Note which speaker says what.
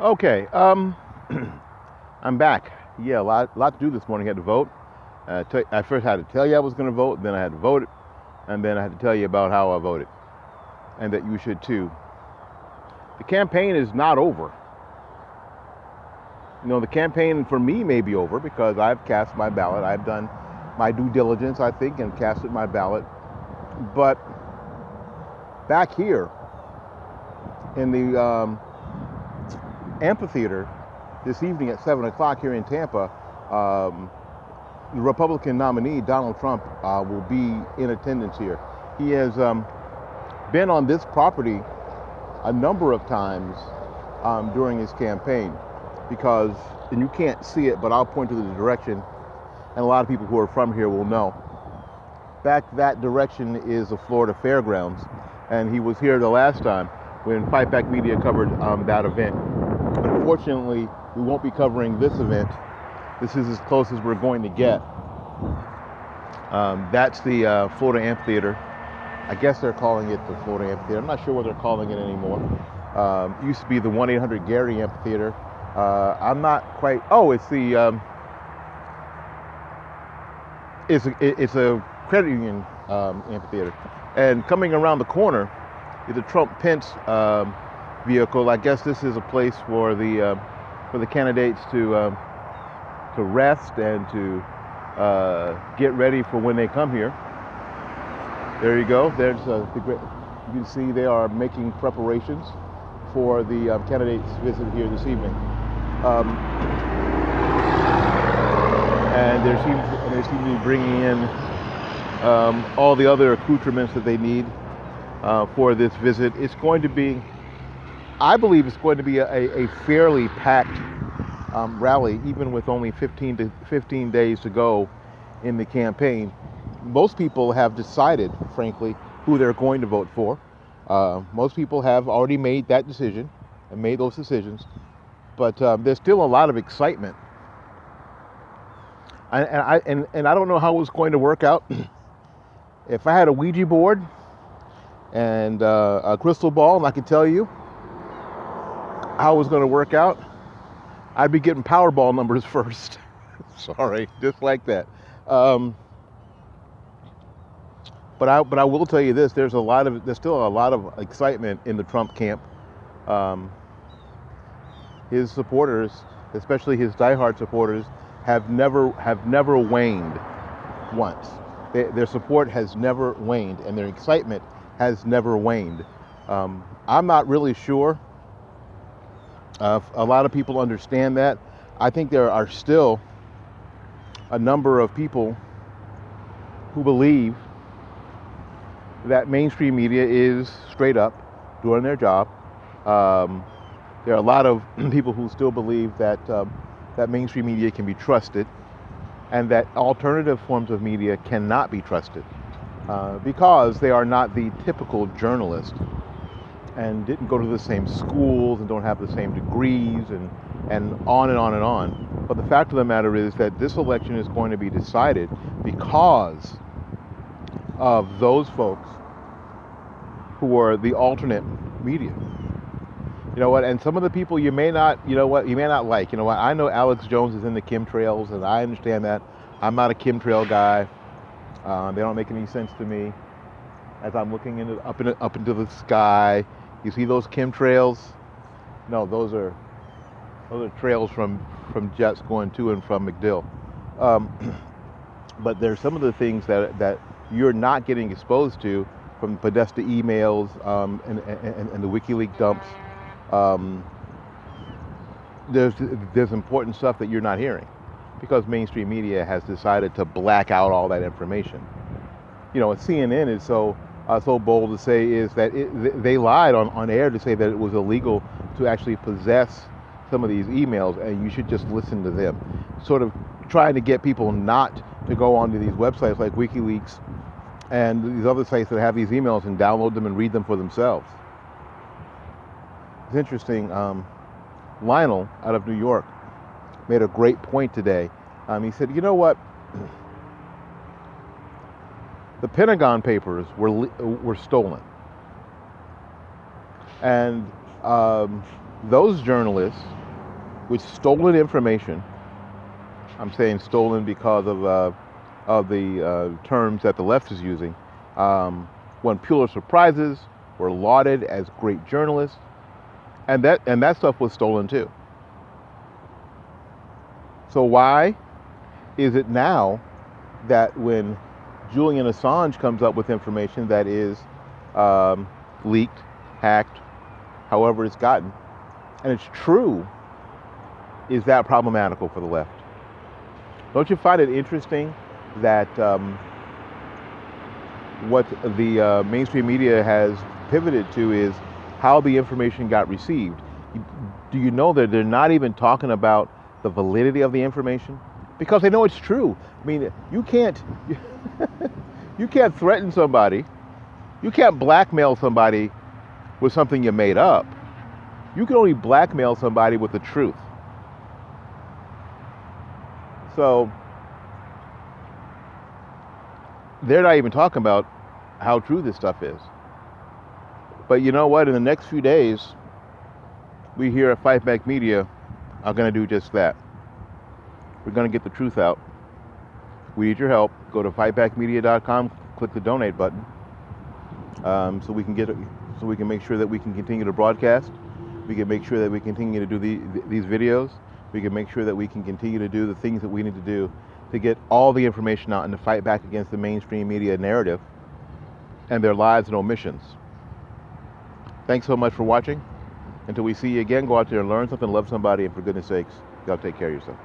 Speaker 1: Okay, I'm back. Yeah, a lot to do this morning. I had to vote. I first had to tell you I was going to vote, then I had to vote, and then I had to tell you about how I voted, and that you should too. The campaign is not over. The campaign for me may be over because I've cast my ballot. I've done my due diligence, I think, and casted my ballot. But back here in the amphitheater this evening at 7 o'clock here in Tampa, the Republican nominee, Donald Trump, will be in attendance here. He has been on this property a number of times during his campaign because, and you can't see it, but I'll point to the direction, and a lot of people who are from here will know. Back that direction is the Florida Fairgrounds, and he was here the last time when Fight Back Media covered that event. Unfortunately, we won't be covering this event. This is as close as we're going to get. That's the Florida Amphitheater. I guess they're calling it the Florida Amphitheater. I'm not sure what they're calling it anymore. It used to be the 1-800-GARY Amphitheater. I'm not quite. Oh, it's the. It's a credit union amphitheater, and coming around the corner is a Trump-Pence vehicle. I guess this is a place for the candidates to rest and to get ready for when they come here. There you go. There's the great. You can see they are making preparations for the candidates' visit here this evening. And they seem to be bringing in all the other accoutrements that they need for this visit. It's going to be, I believe, it's going to be a fairly packed rally, even with only 15 days to go in the campaign. Most people have decided, frankly, who they're going to vote for. Most people have already made that decision and made those decisions, but there's still a lot of excitement. And I don't know how it's going to work out. If I had a Ouija board and a crystal ball, and I could tell you how it was going to work out, I'd be getting Powerball numbers first. Sorry, just like that. But I will tell you this: there's still a lot of excitement in the Trump camp. His supporters, especially his diehard supporters, have never waned once. Their support has never waned, and their excitement has never waned. I'm not really sure if a lot of people understand that. I think there are still a number of people who believe that mainstream media is straight up doing their job. There are a lot of people who still believe that that mainstream media can be trusted, and that alternative forms of media cannot be trusted because they are not the typical journalist and didn't go to the same schools and don't have the same degrees and on and on and on. But the fact of the matter is that this election is going to be decided because of those folks who are the alternate media. You know what? And some of the people you may not like. You know what? I know Alex Jones is in the chemtrails, and I understand that. I'm not a chemtrail guy. They don't make any sense to me. As I'm looking up into the sky, you see those chemtrails? No, those are trails from jets going to and from MacDill. But there's some of the things that you're not getting exposed to from Podesta emails and the WikiLeaks dumps. There's important stuff that you're not hearing because mainstream media has decided to black out all that information. You know, what CNN is so bold to say is that they lied on air to say that it was illegal to actually possess some of these emails, and you should just listen to them. Sort of trying to get people not to go onto these websites like WikiLeaks and these other sites that have these emails and download them and read them for themselves. It's interesting. Lionel out of New York made a great point today. He said, you know what? The Pentagon Papers were stolen. And those journalists with stolen information, I'm saying stolen because of the terms that the left is using, won Pulitzer Prizes, were lauded as great journalists, and that stuff was stolen too. So why is it now that when Julian Assange comes up with information that is leaked, hacked, however it's gotten, and it's true, is that problematical for the left? Don't you find it interesting that what the mainstream media has pivoted to is how the information got received? Do you know that they're not even talking about the validity of the information? Because they know it's true. I mean, you can't you can't threaten somebody, you can't blackmail somebody with something you made up. You can only blackmail somebody with the truth. So they're not even talking about how true this stuff is. But you know what? In the next few days, we here at Fight Back Media are going to do just that. We're going to get the truth out. We need your help. Go to fightbackmedia.com, click the donate button, so we can make sure that we can continue to broadcast. We can make sure that we continue to do these videos. We can make sure that we can continue to do the things that we need to do to get all the information out and to fight back against the mainstream media narrative and their lies and omissions. Thanks so much for watching. Until we see you again, go out there and learn something, love somebody, and for goodness sakes, you gotta take care of yourself.